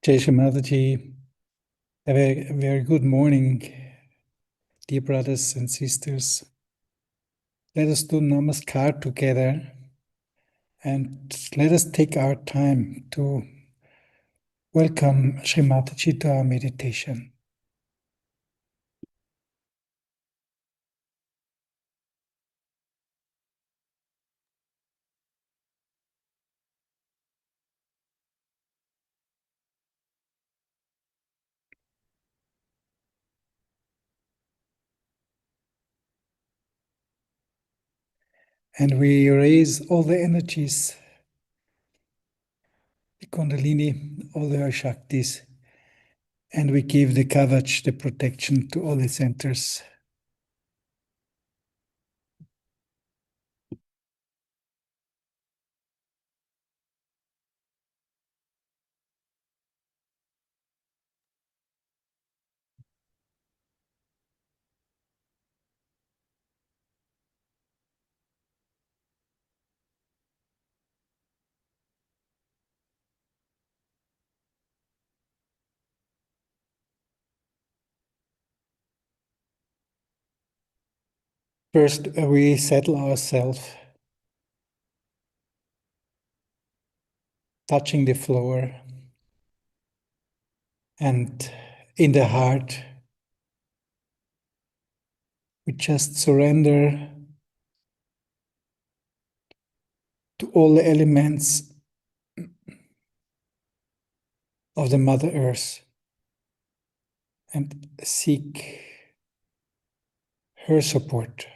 Jai Shri Mataji, a very good morning, dear brothers and sisters. Let us do Namaskar together and let us take our time to welcome Shri Mataji to our meditation. And we raise all the energies, the Kundalini, all the Shaktis, and we give the Kavach, the protection to all the centers. First, we settle ourselves, touching the floor and in the heart. We just surrender to all the elements of the Mother Earth and seek her support.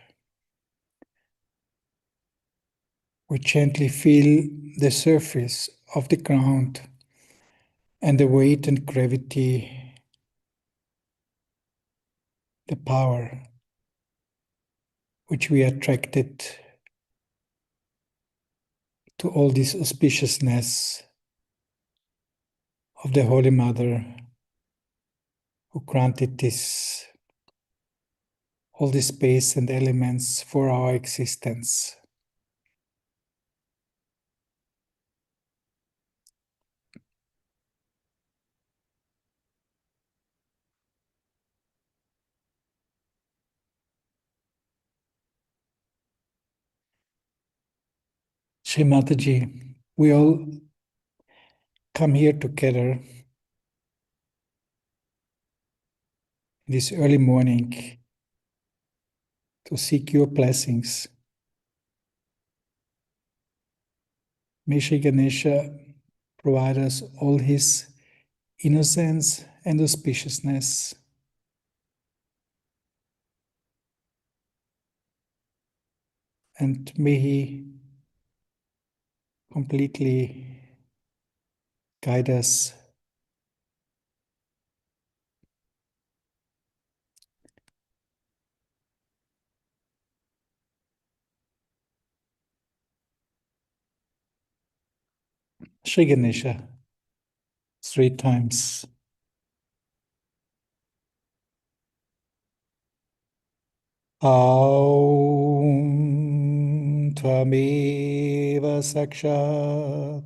We gently feel the surface of the ground and the weight and gravity, the power which we attracted to all this auspiciousness of the Holy Mother who granted this, all the space and elements for our existence. Shri Mataji, we all come here together this early morning to seek your blessings. May Shri Ganesha provide us all his innocence and auspiciousness. And may he completely guide us. Shri Ganesha, 3 times. Aum Tvameva Sakshat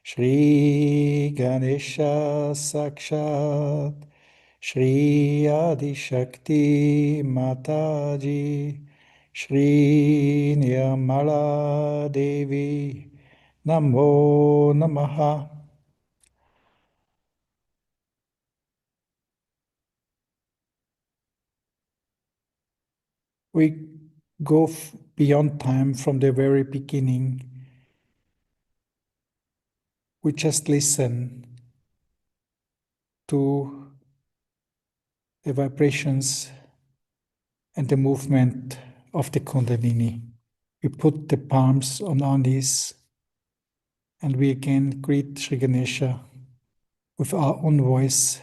Shri Ganesha Sakshat Shri Adi Shakti Mataji Shri Nirmala Devi Namo Namaha. We go beyond time from the very beginning. We just listen to the vibrations and the movement of the Kundalini. We put the palms on our knees and we again greet Sri Ganesha with our own voice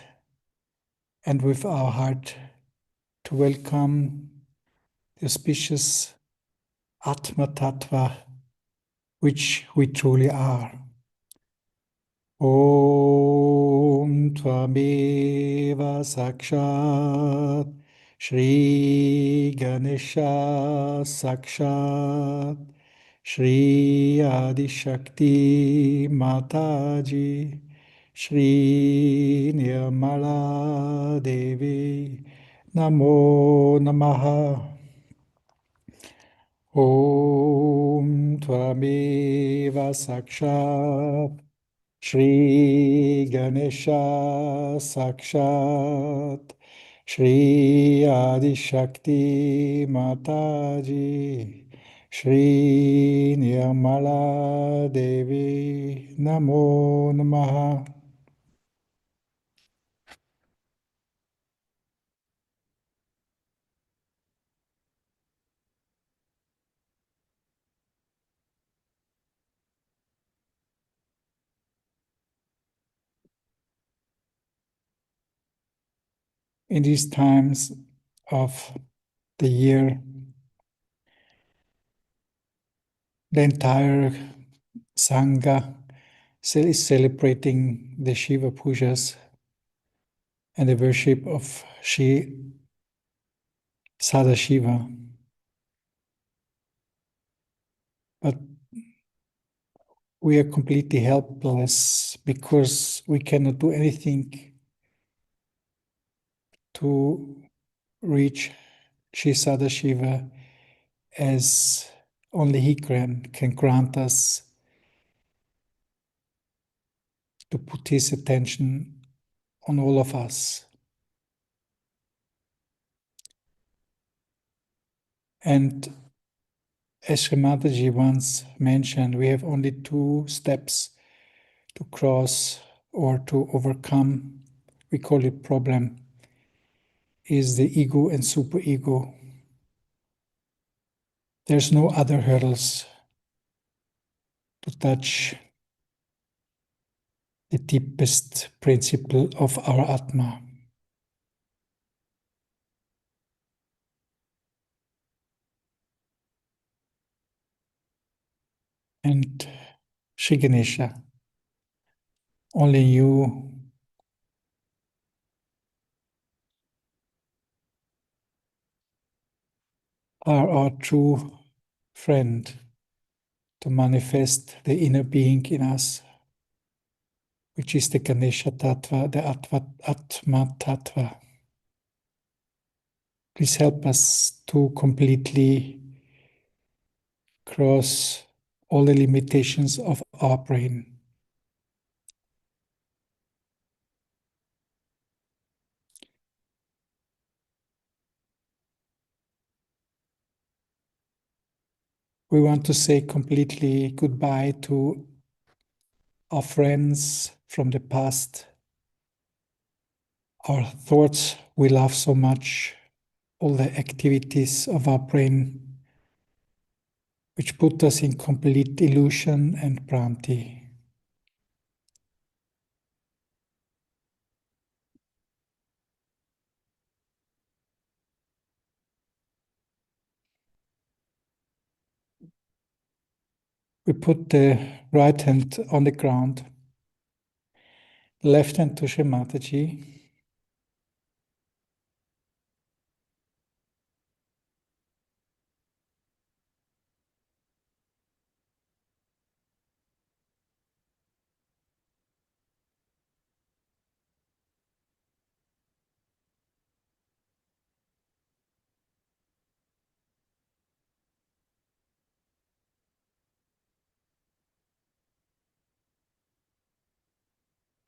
and with our heart to welcome the auspicious Atma Tattva, which we truly are. Om Tvameva Sakshat Shri Ganesha Sakshat Shri Adi Shakti Mataji Shri Nirmala Devi Namo Namaha. Om Tvameva Sakshat Shri Ganesha Sakshat Shri Adi Shakti Mataji Shri Nirmala Devi Namo Namaha. In these times of the year, the entire Sangha is celebrating the Shiva Pujas and the worship of Shri Sadashiva. But we are completely helpless because we cannot do anything to reach Shri Sadashiva, as only He can grant us to put His attention on all of us. And as Sri Mataji once mentioned, we have only 2 steps to cross or to overcome. We call it problem, is the ego and superego. There's no other hurdles to touch the deepest principle of our Atma. And Shri Ganesha, only you are our true friend to manifest the inner being in us, which is the Ganesha Tattva, the Atma Tattva. Please help us to completely cross all the limitations of our brain. We want to say completely goodbye to our friends from the past, our thoughts we love so much, all the activities of our brain which put us in complete illusion and pranti. We put the right hand on the ground, left hand to Shri Mataji.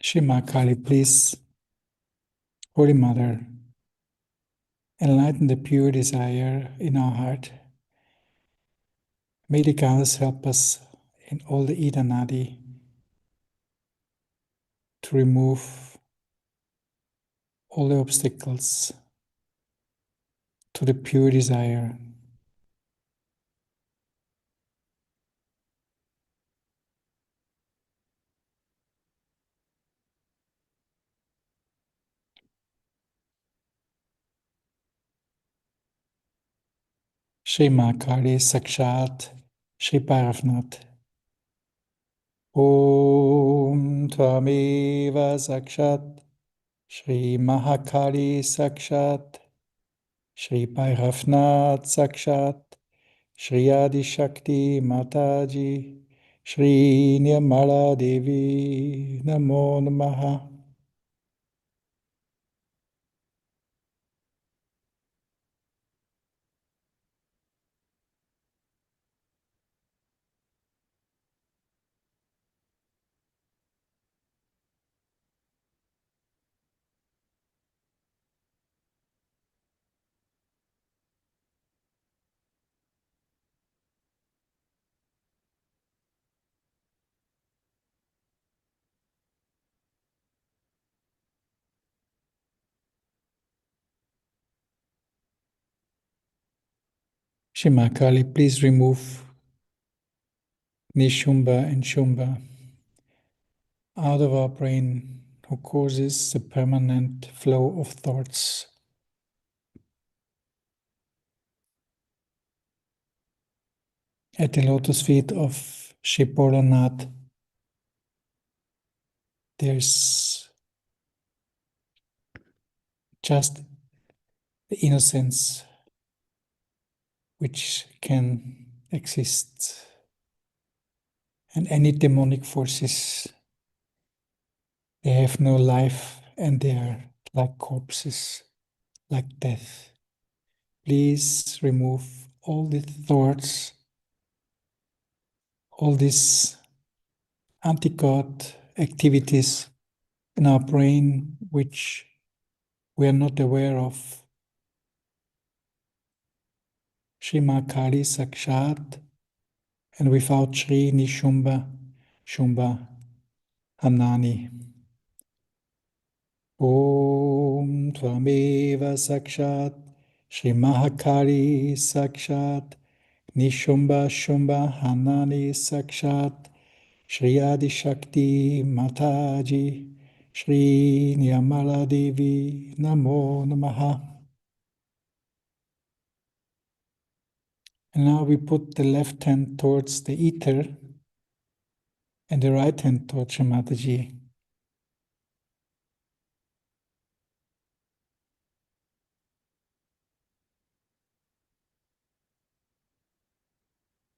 Shri Kali, please, Holy Mother, enlighten the pure desire in our heart. May the goddess help us in all the Ida Nadi to remove all the obstacles to the pure desire. Shri Kali Sakshat Shri Paravnat. Om Tvameva Sakshat Shri Mahakali Sakshat Shri Bhairavnath Sakshat Shri Adi Shakti Mataji Shri Nirmala Devi Namo Namaha. Shima Kali, please remove Nishumba and Shumba out of our brain, who causes the permanent flow of thoughts. At the lotus feet of Shri there's just the innocence which can exist, and any demonic forces, they have no life and they are like corpses, like death. Please remove all the thoughts, all these anti-God activities in our brain which we are not aware of. Shri Kali Sakshat, and without Shri Nishumba, Shumba, Hanani. Om Tvameva Sakshat, Shri Mahakali Sakshat, Nishumbha Shumba Hanani Sakshat, Shri Adi Shakti Mataji, Shri Nirmala Devi Namo Namaha. And now we put the left hand towards the ether and the right hand towards Shri Mataji.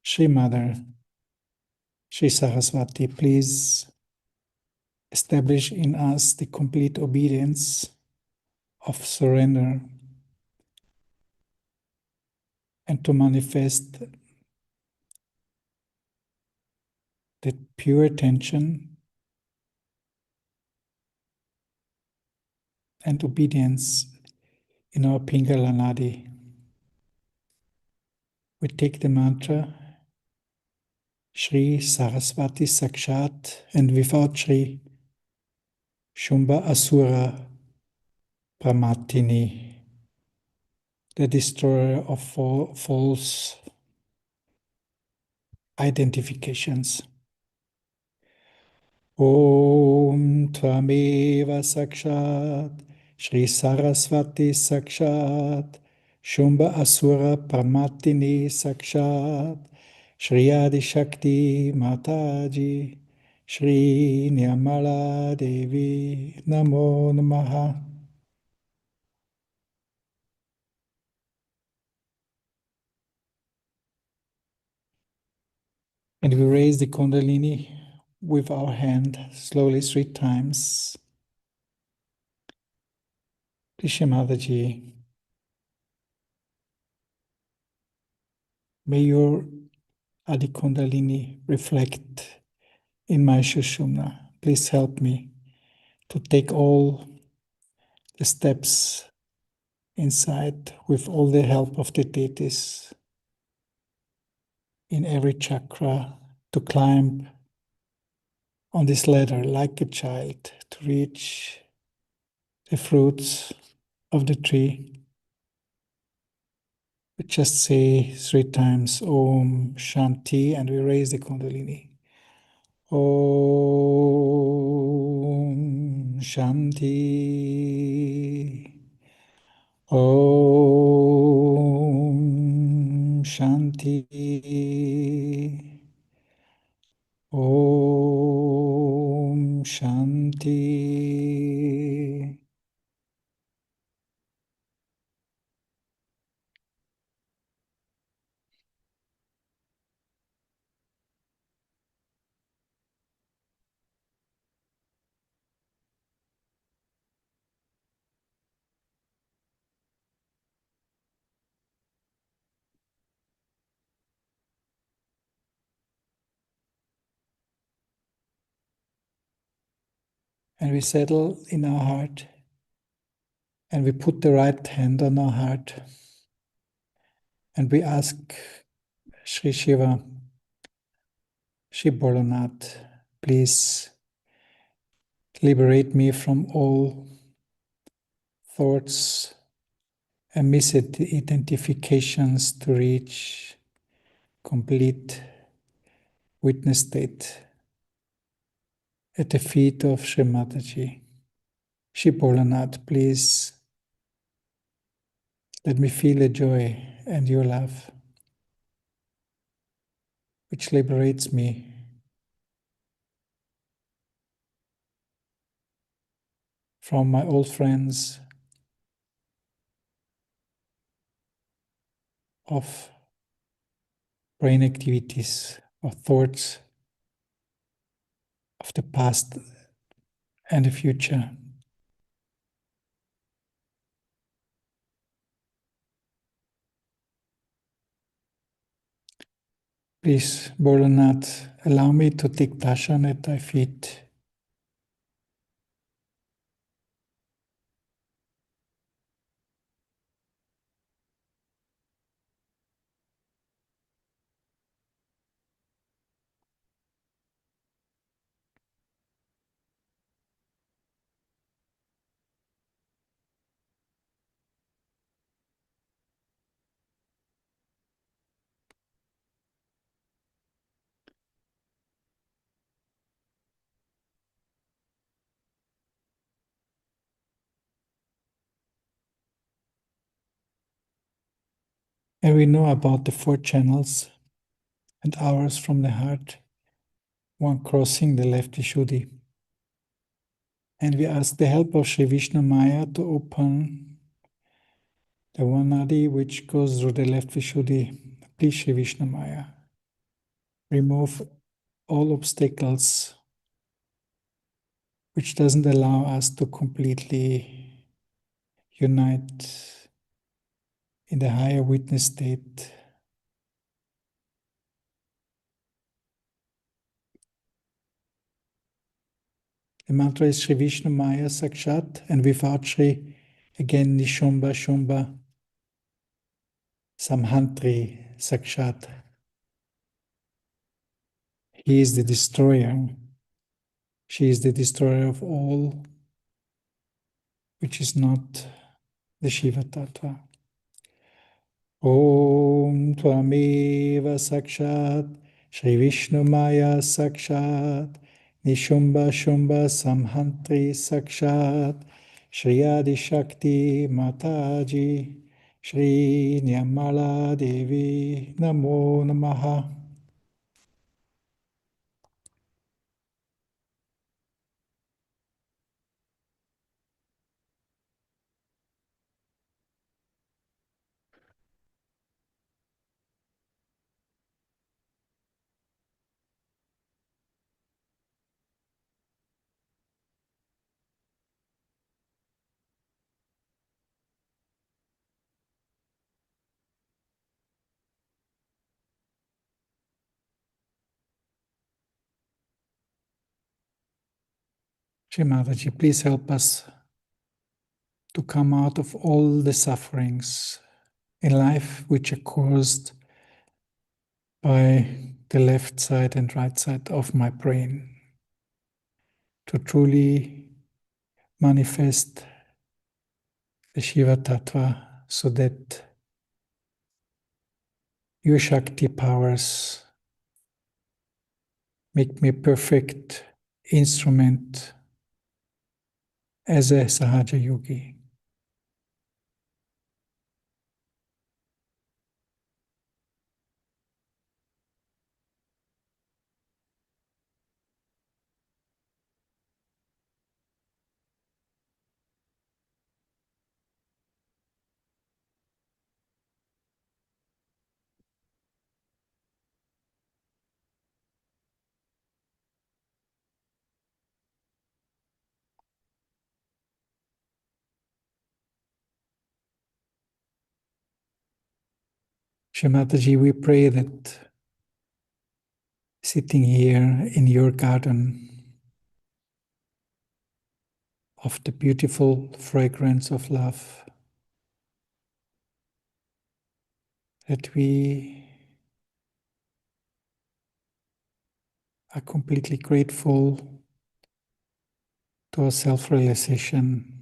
Shri Mother, Shri Saraswati, please establish in us the complete obedience of surrender and to manifest that pure attention and obedience in our Pingala Nadi. We take the mantra Shri Saraswati Sakshat, and without Shri Shumba Asura Pramatini, the destroyer of false identifications. Om Tvameva Sakshat, Shri Saraswati Sakshat, Shumba Asura Pramatini Sakshat, Shri Adi Shakti Mataji, Shri Nirmala Devi Namo Namaha. And we raise the Kundalini with our hand slowly 3 times. Krishna Mataji, may your Adi Kundalini reflect in my Shushumna. Please help me to take all the steps inside with all the help of the deities in every chakra, to climb on this ladder like a child to reach the fruits of the tree. We just say 3 times Om Shanti and we raise the Kundalini. Om Shanti. Om Shanti. Om Shanti. And we settle in our heart and we put the right hand on our heart and we ask Sri Shiva, Shri Bholanath, please liberate me from all thoughts and misidentifications to reach complete witness state at the feet of Sri Mataji. Shri Bholanath, please let me feel the joy and your love, which liberates me from my old friends of brain activities, of thoughts of the past and the future. Please, Bholanath, allow me to take darshan at thy feet. And we know about the 4 channels and hours from the heart, one crossing the left Vishuddhi. And we ask the help of Sri Vishnu Maya to open the one nadi which goes through the left Vishuddhi. Please, Sri Vishnu Maya, remove all obstacles which doesn't allow us to completely unite in the higher witness state. The mantra is Sri Vishnu Maya Sakshat, and without Sri, again Nishumbha Shumbha Samhantri Sakshat. He is the destroyer. She is the destroyer of all which is not the Shiva Tattva. Om Tvameva Sakshat Shri Vishnu Maya Sakshat Nishumbha Shumbha Samhantri Sakshat Shri Adi Shakti Mataji Shri Nyamala Devi Namo Namaha. Shri Mataji, please help us to come out of all the sufferings in life which are caused by the left side and right side of my brain, to truly manifest the Shiva Tattva so that your Shakti powers make me a perfect instrument as a Sahaja Yogi. Shri Mataji, we pray that sitting here in your garden, of the beautiful fragrance of love, that we are completely grateful to our self-realization.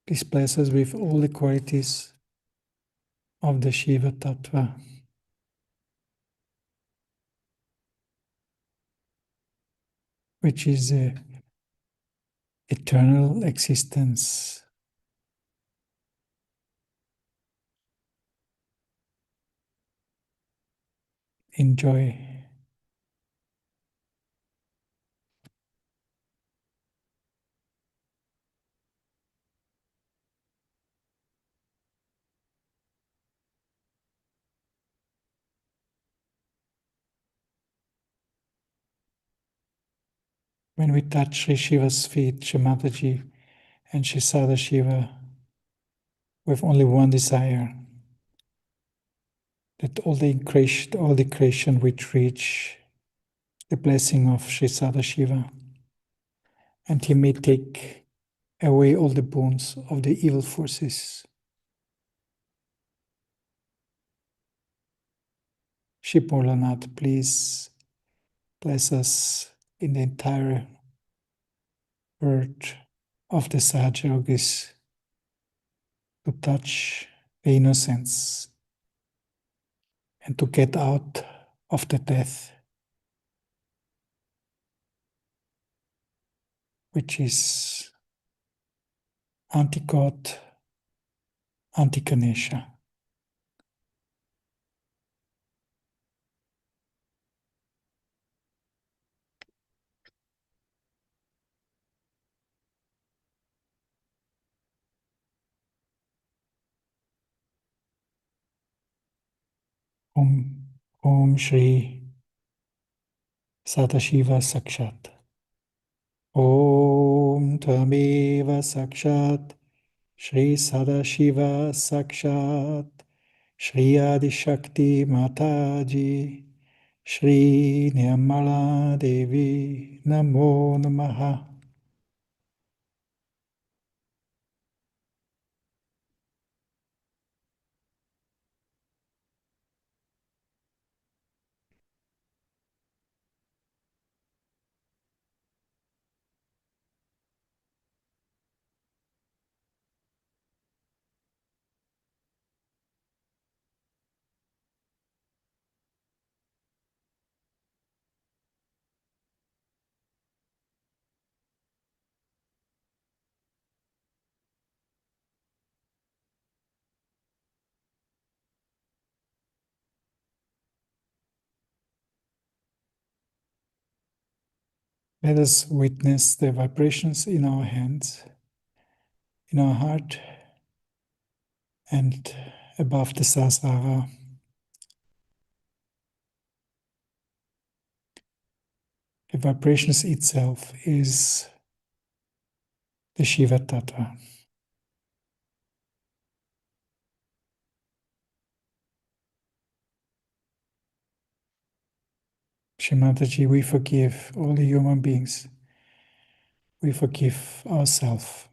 This blesses us with all the qualities of the Shiva Tattva, which is a eternal existence. Enjoy. When we touch Sri Shiva's feet, Shri Mataji and Shri Sadashiva, with only one desire, that all the creation which reach the blessing of Sri Sadashiva, and he may take away all the boons of the evil forces. Shri Bholanath, please bless us in the entire world of the Sahaja-yogis to touch the innocence and to get out of the death, which is anti-God, anti-Ganesha. Om Shri Sadashiva Sakshat. Om Tvameva Sakshat Shri Sadashiva Sakshat Shri Adi Shakti Mataji Shri Nirmala Devi Namo Namaha. Let us witness the vibrations in our hands, in our heart, and above the Sahasrara. The vibrations itself is the Shiva Tattva. Shri Mataji, we forgive all the human beings. We forgive ourselves.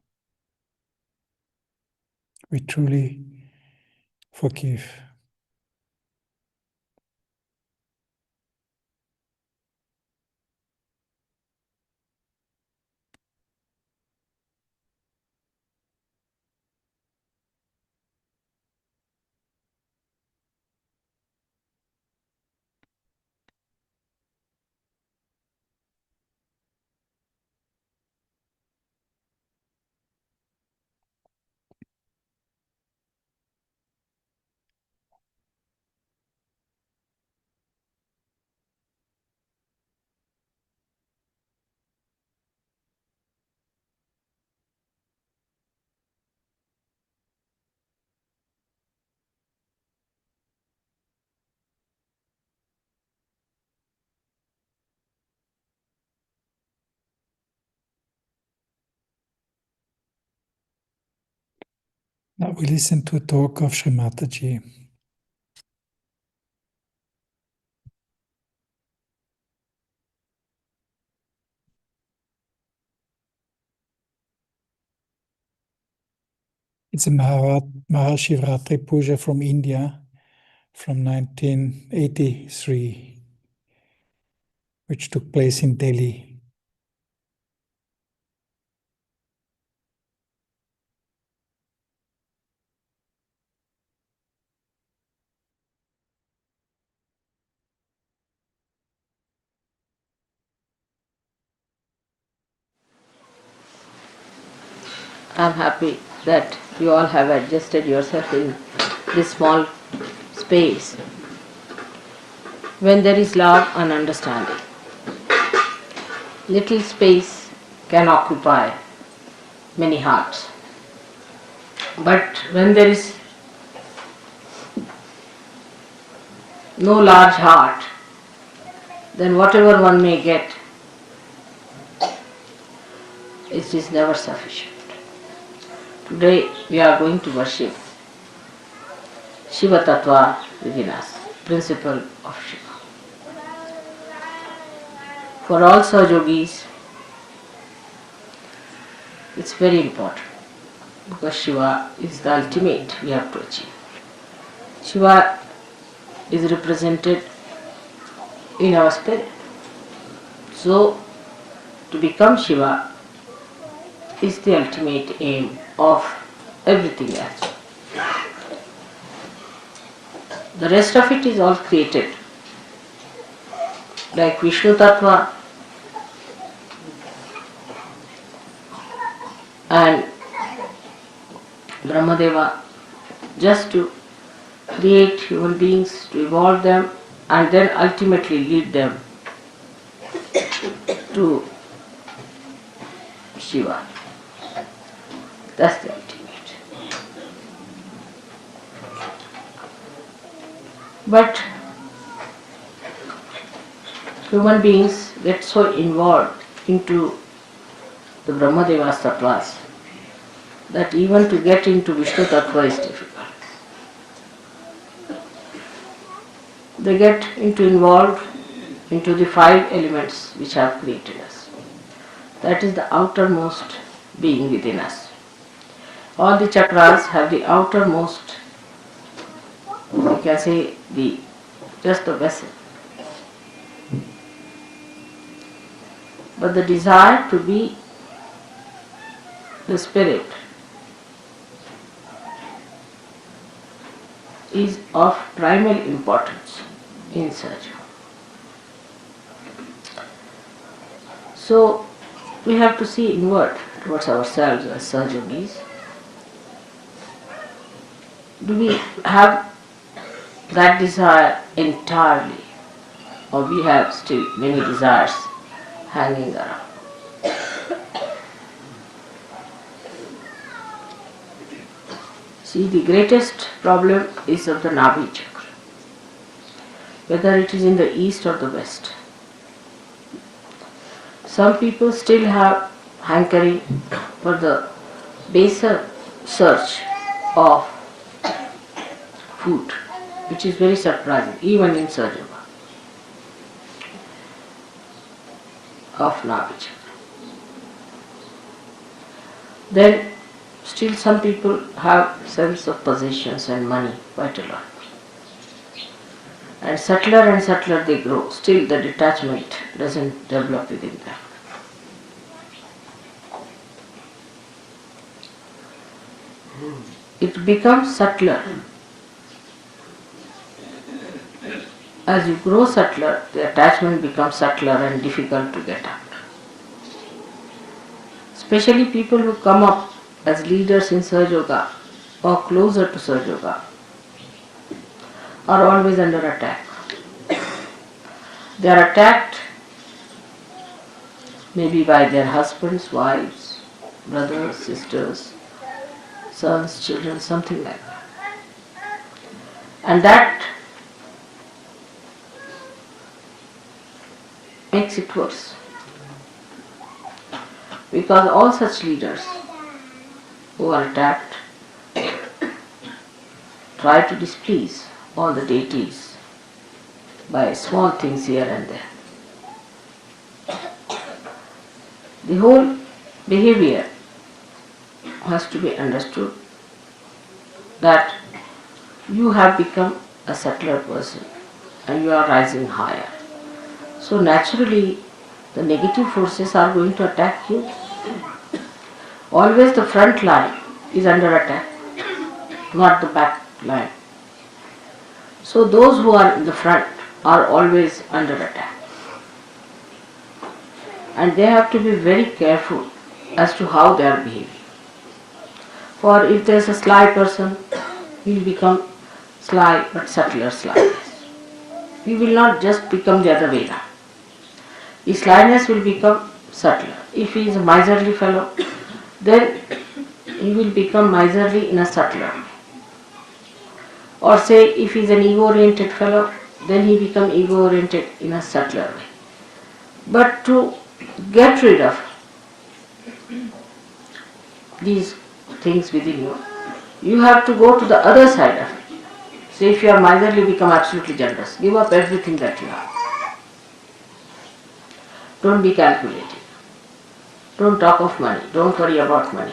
We truly forgive. Now we listen to a talk of Sri Mataji. It's a Mahashivratri puja from India from 1983, which took place in Delhi. I'm happy that you all have adjusted yourself in this small space. When there is love and understanding, little space can occupy many hearts. But when there is no large heart, then whatever one may get, it is never sufficient. Today we are going to worship Shiva Tattva within us, principle of Shiva. For all Sahajogis, it's very important because Shiva is the ultimate we have to achieve. Shiva is represented in our spirit. So, to become Shiva is the ultimate aim of everything else. The rest of it is all created. Like Vishnu Tattva and Brahmadeva, just to create human beings, to evolve them, and then ultimately lead them to Shiva. That's the ultimate. But human beings get so involved into the Brahmadeva's tattvas that even to get into Vishnu tattva is difficult. They get involved into the 5 elements which have created us. That is the outermost being within us. All the chakras have the outermost, you can say, just the vessel. But the desire to be the spirit is of primal importance in Sahaja. So we have to see inward towards ourselves as Sahajogis. Do we have that desire entirely, or we have still many desires hanging around? See, the greatest problem is of the Nabhi chakra, whether it is in the east or the west. Some people still have hankering for the baser search of food, which is very surprising, even in Sarjava of Nabhi chakra. Then still some people have sense of possessions and money quite a lot. And subtler they grow. Still the detachment doesn't develop within them. It becomes subtler. As you grow subtler, the attachment becomes subtler and difficult to get out. Especially people who come up as leaders in Sahaja Yoga or closer to Sahaja Yoga are always under attack. They are attacked maybe by their husbands, wives, brothers, sisters, sons, children, something like that. And that makes it worse. Because all such leaders who are attacked try to displease all the deities by small things here and there. The whole behavior has to be understood that you have become a subtler person and you are rising higher. So naturally, the negative forces are going to attack you. Always the front line is under attack, not the back line. So those who are in the front are always under attack. And they have to be very careful as to how they are behaving. For if there is a sly person, he will become sly but subtler slyness. He will not just become the other way around. His slyness will become subtler. If he is a miserly fellow, then he will become miserly in a subtler way. Or say if he is an ego-oriented fellow, then he become ego-oriented in a subtler way. But to get rid of these things within you, you have to go to the other side of it. Say if you are miserly, become absolutely generous. Give up everything that you have. Don't be calculating. Don't talk of money. Don't worry about money.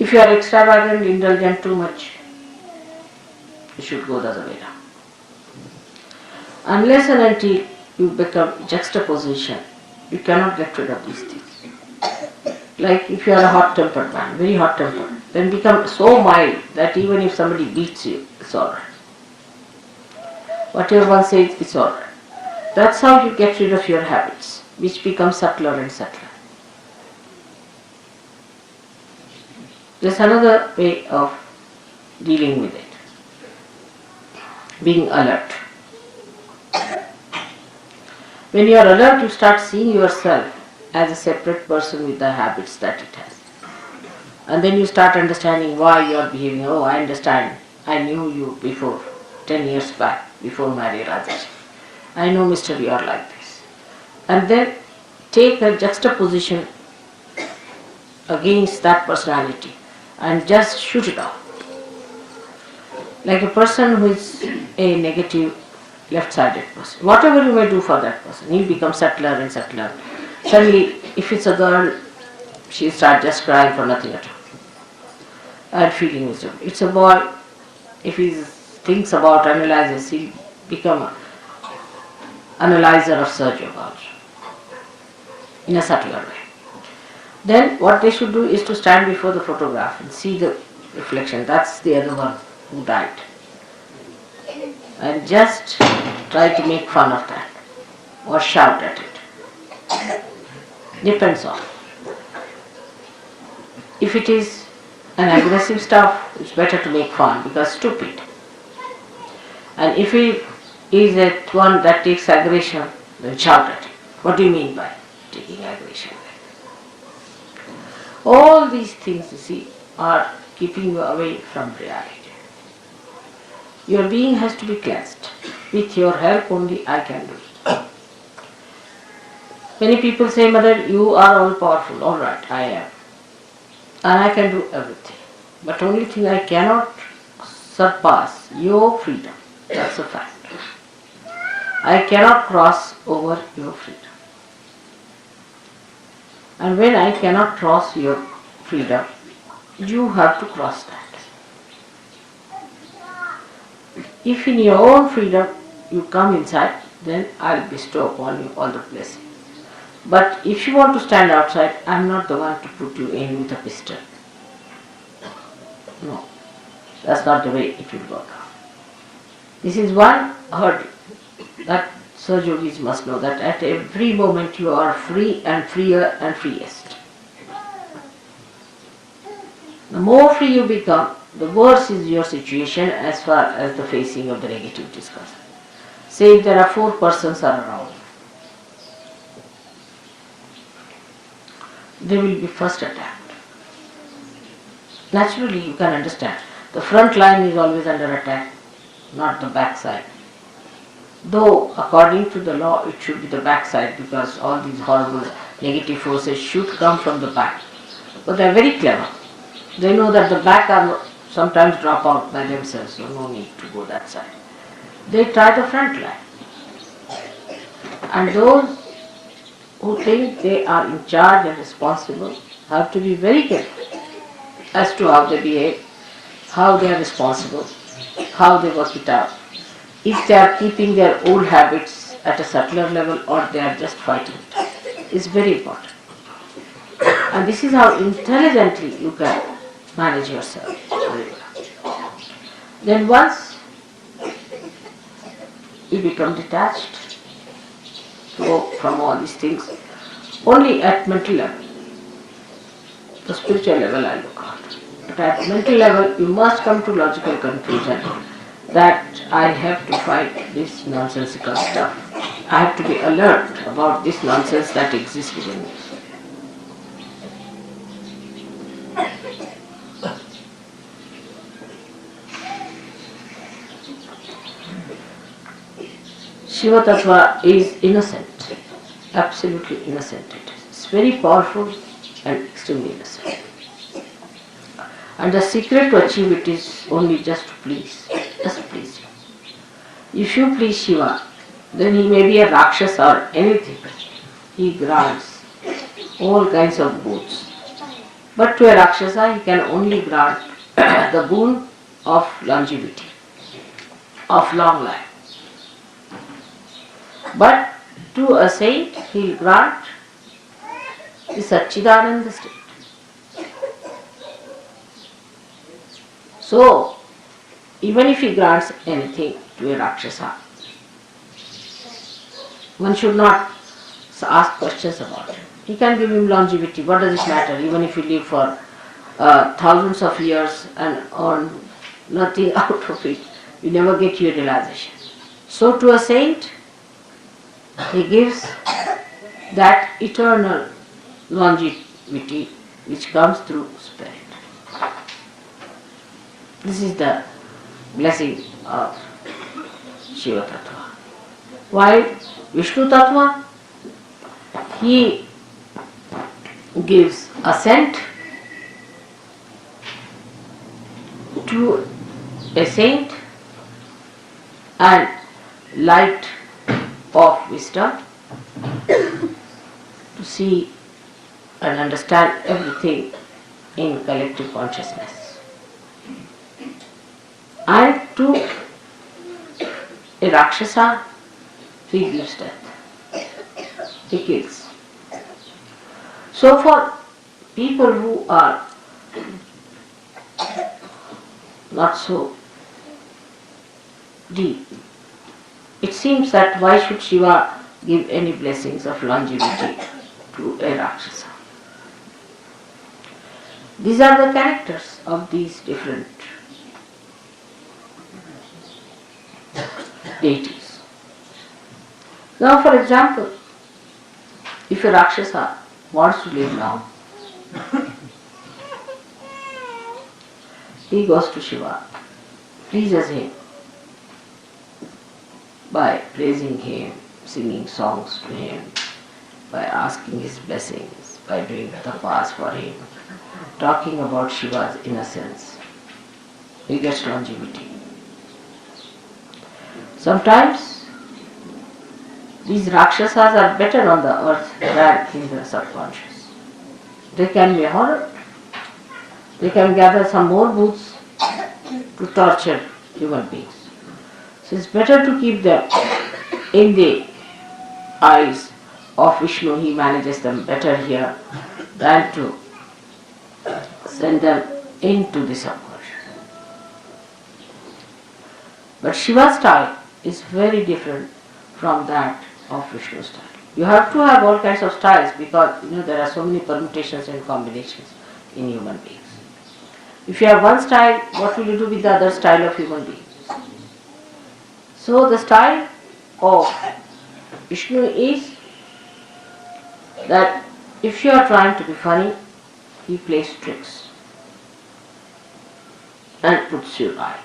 If you are extravagant, indulgent too much, you should go the other way around. Unless and until you become juxtaposition, you cannot get rid of these things. Like if you are a hot-tempered man, very hot-tempered, then become so mild that even if somebody beats you, it's alright. Whatever one says, it's alright. That's how you get rid of your habits, which become subtler and subtler. There's another way of dealing with it. Being alert. When you are alert, you start seeing yourself as a separate person with the habits that it has. And then you start understanding why you are behaving. Oh, I understand. I knew you before, 10 years back, before marriage Rajesh. I know, Mr. You are like this. And then take a juxtaposition against that personality and just shoot it off. Like a person who is a negative, left-sided person. Whatever you may do for that person, he'll become subtler and subtler. Suddenly, if it's a girl, she'll start just crying for nothing at all and feeling miserable. It's a boy, if he thinks about, analyzes, he'll become an analyzer of surgery also, in a subtler way. Then what they should do is to stand before the photograph and see the reflection. That's the other one who died. And just try to make fun of that or shout at it. Depends on. If it is an aggressive stuff, it's better to make fun because stupid. And if it is that one that takes aggression, then shout at it. What do you mean by taking aggression? All these things, you see, are keeping you away from reality. Your being has to be cleansed. With your help only I can do it. Many people say, Mother, you are all powerful. All right, I am. And I can do everything. But only thing I cannot surpass your freedom. That's a fact. I cannot cross over your freedom. And when I cannot cross your freedom, you have to cross that. If in your own freedom you come inside, then I'll bestow upon you all the blessings. But if you want to stand outside, I'm not the one to put you in with a pistol. No, that's not the way it will work out. This is one hurdle that Sir Yogis must know, that at every moment you are free and freer and freest. The more free you become, the worse is your situation as far as the facing of the negativity is concerned. Say if there are 4 persons around, they will be first attacked. Naturally, you can understand. The front line is always under attack, not the back side. Though, according to the law, it should be the back side because all these horrible negative forces should come from the back. But they are very clever. They know that the back are sometimes drop out by themselves, so no need to go that side. They try the front line. And those who think they are in charge and responsible have to be very careful. as to how they behave, how they are responsible, how they work it out, if they are keeping their old habits at a subtler level or they are just fighting it. It's very important. And this is how intelligently you can manage yourself. Then once you become detached from all these things, only at mental level, the spiritual level I look at. But at mental level you must come to logical conclusion that I have to fight this nonsensical stuff. I have to be alert about this nonsense that exists within me. Shiva Tattva is innocent, absolutely innocent. It's very powerful and extremely innocent. And the secret to achieve it is only just to please, just please him. If you please Shiva, then he may be a Rakshasa or anything. He grants all kinds of boons. But to a Rakshasa, he can only grant the boon of longevity, of long life. But to a saint, he will grant the Satchidananda state. So, even if he grants anything to a Rakshasa, one should not ask questions about it. He can give him longevity. What does it matter? Even if you live for thousands of years and earn nothing out of it, you never get your realization. So to a saint, he gives that eternal longevity which comes through spirit. This is the blessing of Shiva Tattva. While Vishnu Tattva, he gives assent to a saint and light of wisdom to see and understand everything in collective consciousness. And to a Rakshasa, he gives death. He kills. So for people who are not so deep, it seems that why should Shiva give any blessings of longevity to a Rakshasa? These are the characters of these different deities. Now for example, if a Rakshasa wants to live long, he goes to Shiva, pleases him by praising him, singing songs to him, by asking his blessings, by doing tapas for him, talking about Shiva's innocence. He gets longevity. Sometimes these Rakshasas are better on the earth than in the subconscious. They can be horror. They can gather some more booths to torture human beings. So it's better to keep them in the eyes of Vishnu. He manages them better here than to send them into the subconscious. But Shiva's style is very different from that of Vishnu's style. You have to have all kinds of styles because there are so many permutations and combinations in human beings. If you have one style, what will you do with the other style of human beings? So the style of Vishnu is that if you are trying to be funny, he plays tricks and puts you right.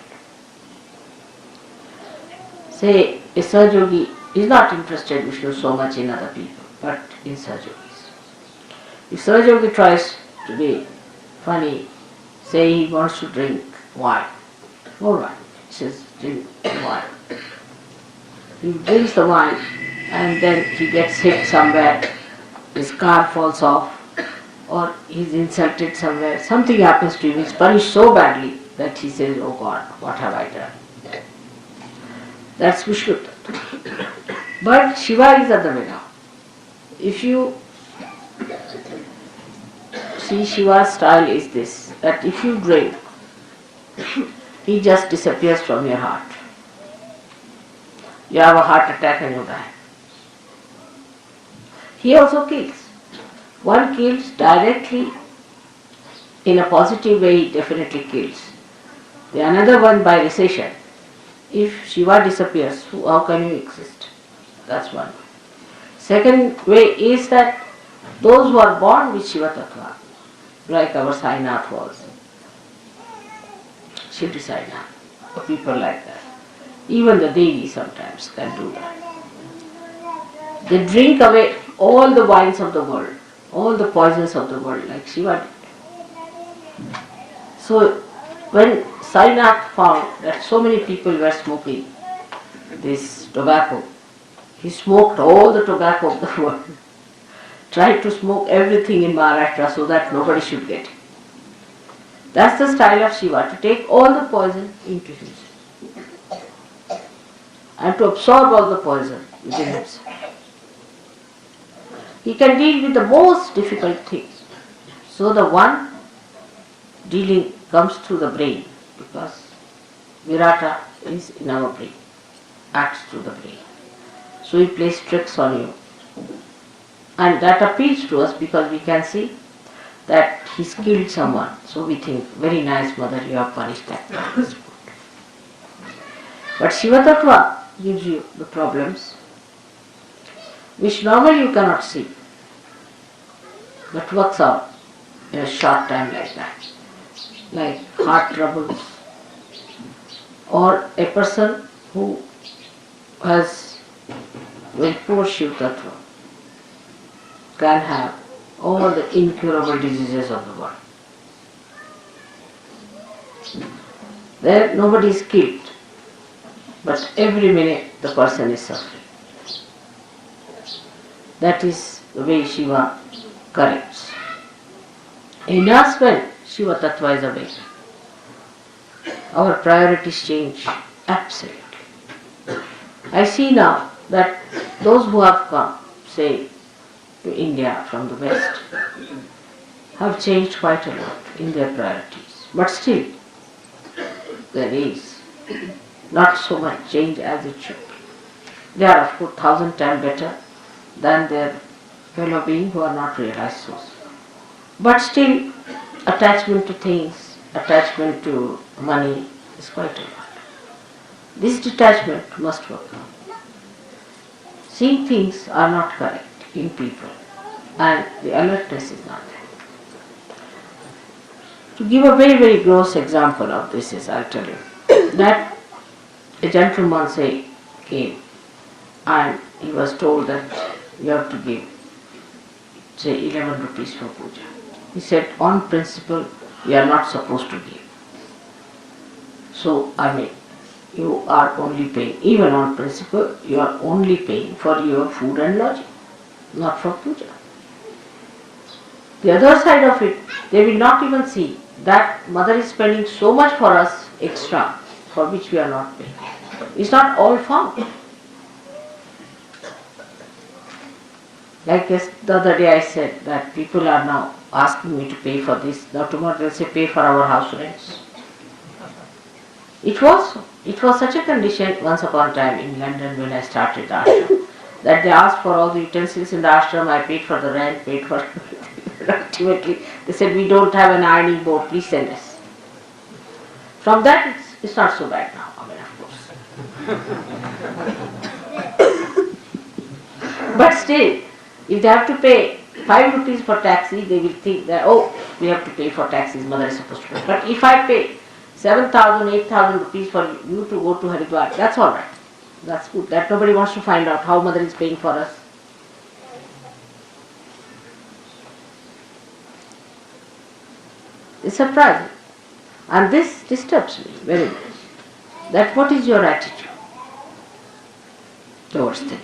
Say a Sahajogi is not interested Vishnu so much in other people, but in Sahajogis. If Sahajogi tries to be funny, say he wants to drink wine, alright, he says drink wine. He drinks the wine and then he gets hit somewhere, his car falls off or he's insulted somewhere, something happens to him, he's punished so badly that he says, oh God, what have I done? That's Vishnu Tattva. But Shiva is other way now. If you see, Shiva's style is this, that if you drink, he just disappears from your heart. You have a heart attack and you die. He also kills. One kills directly in a positive way, he definitely kills. The another one by recession. If Shiva disappears, how can you exist? That's one. Second way is that those who are born with Shiva Tattva, like our Sainath was, Shivdi Sainath, people like that. Even the Devi sometimes can do that. They drink away all the wines of the world, all the poisons of the world, like Shiva did. So when Sainath found that so many people were smoking this tobacco, he smoked all the tobacco of the world, tried to smoke everything in Maharashtra so that nobody should get it. That's the style of Shiva, to take all the poison into himself and to absorb all the poison within himself. He can deal with the most difficult things. So the one dealing comes through the brain, because Virata is in our brain, acts through the brain. So he plays tricks on you. And that appeals to us because we can see that he's killed someone. So we think, very nice mother, you have punished that. But Shiva Tattva gives you the problems which normally you cannot see, but works out in a short time like that. Like heart troubles, or a person who has very poor Shiva Tattva can have all the incurable diseases of the world. There nobody is killed, but every minute the person is suffering. That is the way Shiva corrects. In us, when Shiva Tattva is awakened, our priorities change absolutely. I see now that those who have come, say, to India from the West, have changed quite a lot in their priorities. But still, there is not so much change as it should be. They are, of course, 1,000 times better than their fellow beings who are not realized souls. But still, attachment to things, attachment to money is quite a lot. This detachment must work out. Seeing things are not correct in people, and the alertness is not there. To give a very, very gross example of this is, I'll tell you, that a gentleman, say, came and he was told that you have to give, say, 11 rupees for puja. He said, on principle, you are not supposed to give. So, you are only paying, even on principle, you are only paying for your food and lodging, not for puja. The other side of it, they will not even see that mother is spending so much for us extra, for which we are not paying. It's not all found. Like the other day I said that people are now asking me to pay for this. Now tomorrow they'll say pay for our house rents. It was such a condition once upon a time in London when I started the ashram, that they asked for all the utensils in the ashram, I paid for the rent, paid for ultimately they said we don't have an ironing board, please send us. From that it's not so bad now, of course. But still, if they have to pay 5 rupees for taxi, they will think that, oh, we have to pay for taxis, mother is supposed to pay. But if I pay 7,000, 8,000 rupees for you to go to Haridwar, that's all right. That's good. That nobody wants to find out how mother is paying for us. It's surprising. And this disturbs me very much. That what is your attitude towards them?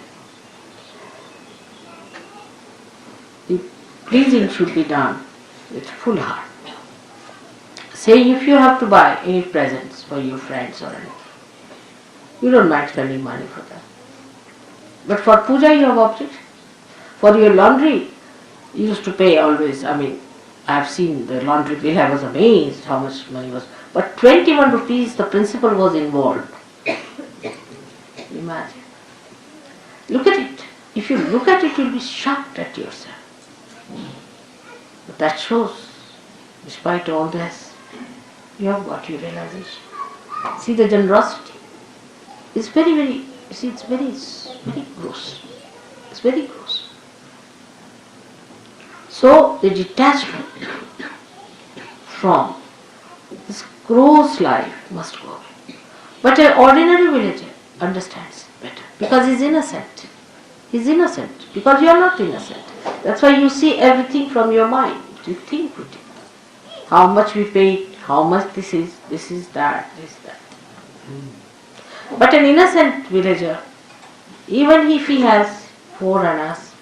The pleasing should be done with full heart. Say if you have to buy any presents for your friends or anything, you don't mind spending money for that. But for puja you have objection. For your laundry, you used to pay always. I have seen the laundry bill, I was amazed how much money was. But 21 rupees, the principal was involved. Imagine. Look at it. If you look at it, you'll be shocked at yourself. But that shows, despite all this, you have got your realization. See the generosity. It's very, it's very gross. It's very gross. So the detachment from this gross life must go away. But an ordinary villager understands it better because he's innocent. He's innocent because you are not innocent. That's why you see everything from your mind. You think with it. How much we paid, how much this is that, this, that. But an innocent villager, even if he has 4 annas,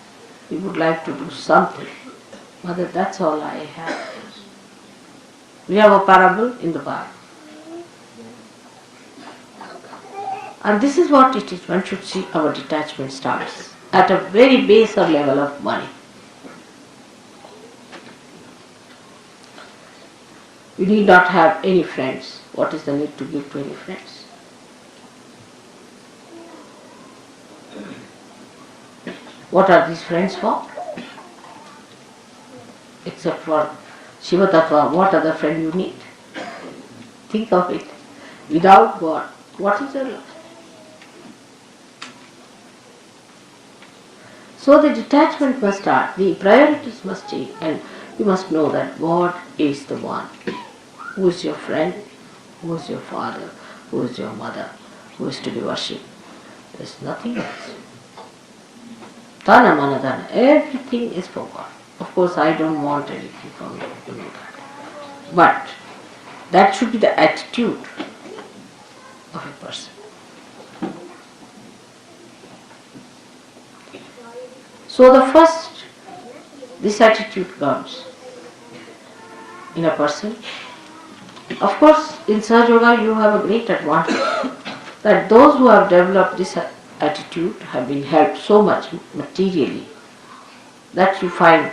he would like to do something. Mother, that's all I have. We have a parable in the Bible. And this is what it is. One should see our detachment starts at a very baser level of money. You need not have any friends. What is the need to give to any friends? What are these friends for? Except for Shiva Tattva, what other friend you need? Think of it. Without God, what is your life? So the detachment must start, the priorities must change, and you must know that God is the one who is your friend, who is your father, who is your mother, who is to be worshipped. There is nothing else. Dana mana dana, everything is for God. Of course, I don't want anything from you, you know that. But that should be the attitude of a person. So the first, this attitude comes in a person. Of course, in Sahaja Yoga you have a great advantage that those who have developed this attitude have been helped so much materially that you find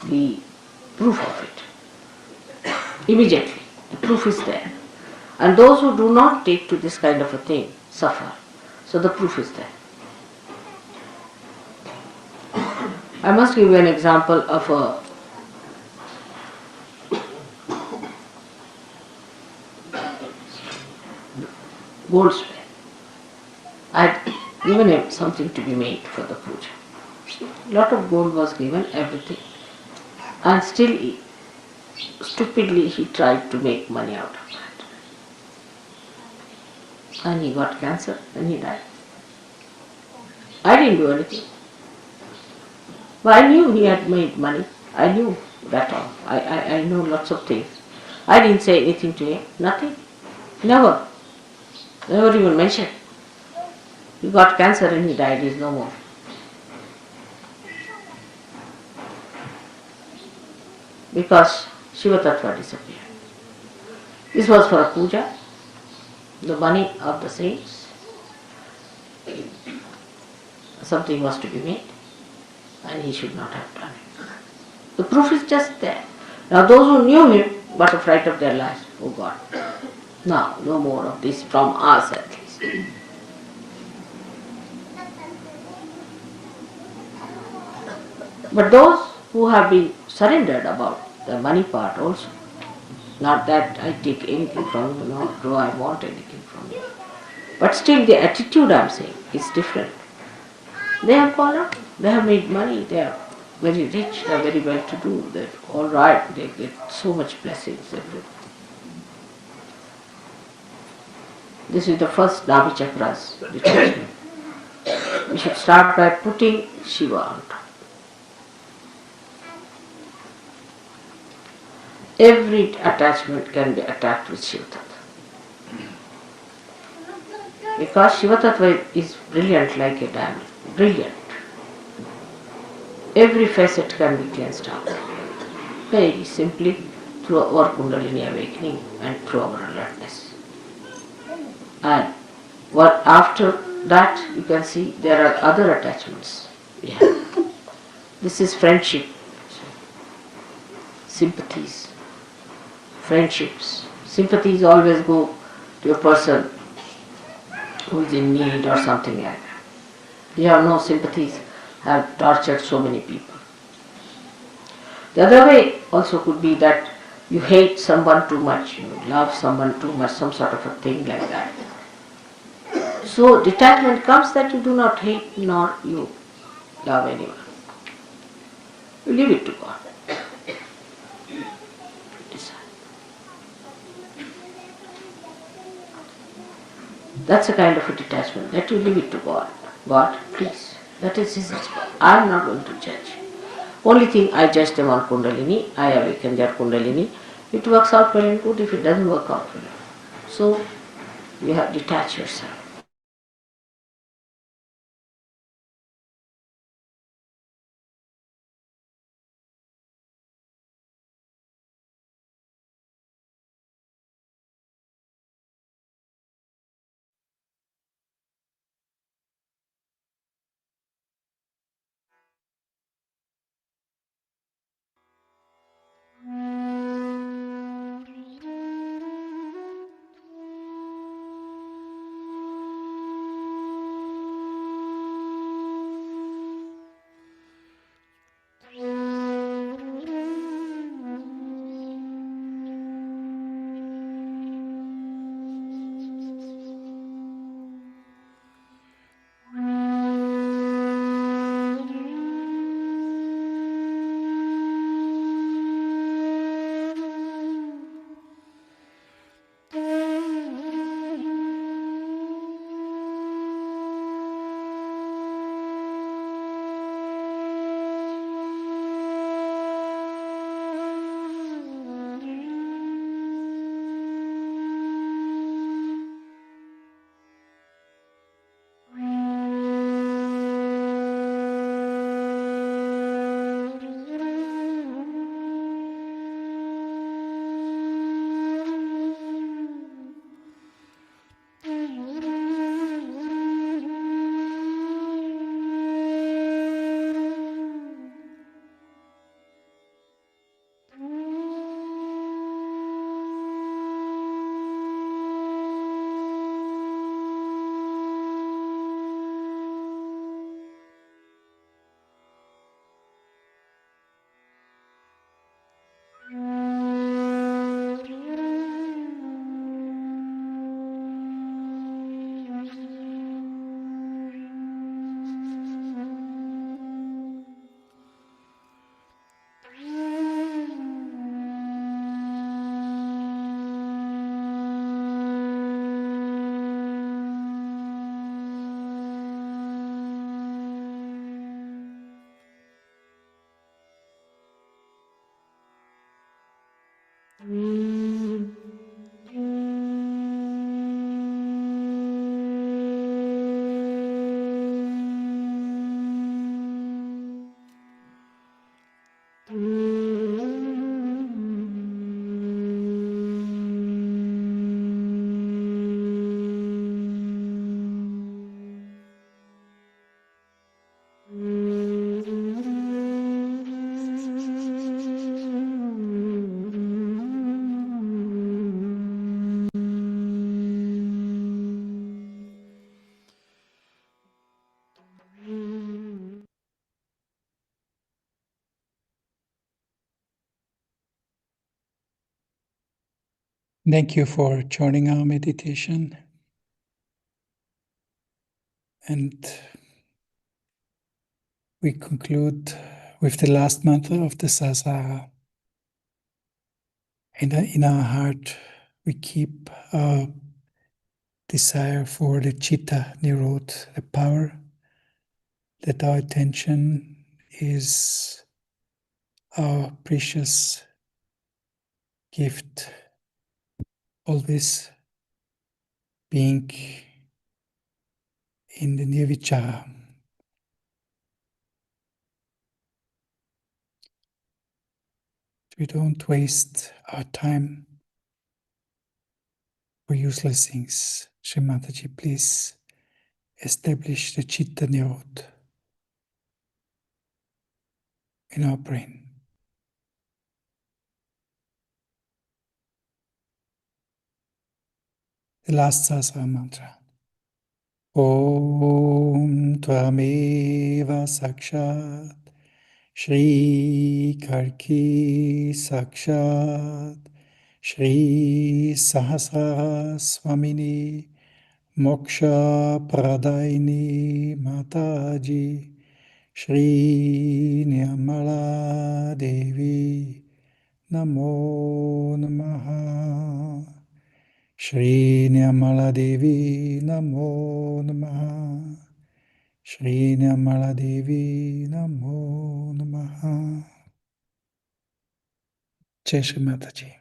the proof of it. Immediately, the proof is there. And those who do not take to this kind of a thing suffer. So the proof is there. I must give you an example of a goldsmith. I had given him something to be made for the puja. A lot of gold was given, everything. And still, stupidly, he tried to make money out of that. And he got cancer and he died. I didn't do anything. But I knew he had made money. I knew that all. I know lots of things. I didn't say anything to him. Nothing. Never. Never even mentioned. He got cancer and he died. He is no more. Because Shiva Tattva disappeared. This was for a puja, the money of the saints. Something was to be made, and he should not have done it. The proof is just there. Now those who knew him got a fright of their lives. Oh God, now no more of this from us at least. But those who have been surrendered about the money part also, not that I take anything from you, nor do I want anything from you. But still the attitude I am saying is different. They have gone up, they have made money, they are very rich, they are very well to do, they are all right, they get so much blessings, everything. This is the first Nabi Chakras detachment. We should start by putting Shiva on top. Every attachment can be attacked with Shiva Tattva. Because Shiva Tattva is brilliant like a diamond. Brilliant. Every facet can be cleansed out. very simply through our Kundalini awakening and through our alertness. And what after that you can see there are other attachments we have. This is friendship, sympathies, friendships. Sympathies always go to a person who is in need or something like that. We have no sympathies, have tortured so many people. The other way also could be that you hate someone too much, you love someone too much, some sort of a thing like that. So detachment comes that you do not hate nor you love anyone. You leave it to God. That's a kind of a detachment, that you leave it to God. God, please. That is His response. I am not going to judge. Only thing I judge them on Kundalini, I awaken their Kundalini. It works out well and good, if it doesn't work out well. So you have detached yourself. Thank you for joining our meditation. And we conclude with the last mantra of the Sasara. In our heart, we keep our desire for the Chitta Nirod, the power, that our attention is our precious gift, always being in the Nirvichara. We don't waste our time for useless things. Shri Mataji, please establish the Chitta Nirod in our brain. The last Sahasrara mantra. Om Tvameva Sakshat Shri Karki Sakshat Shri Sahasrara Swamini Moksha Pradaini Mataji Shri Nirmala Devi Namo Namaha Shri Nirmala Devi Namo Namaha Shri Nirmala Devi Namo Namaha. Jai Shri Mataji.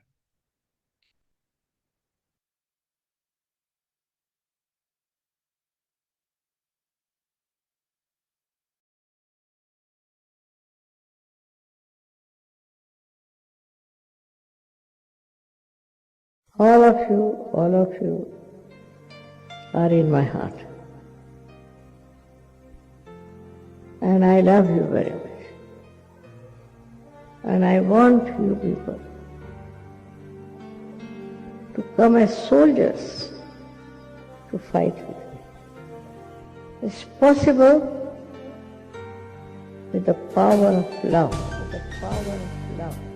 All of you are in my heart. And I love you very much. And I want you people to come as soldiers to fight with me. It's possible with the power of love. With the power of love.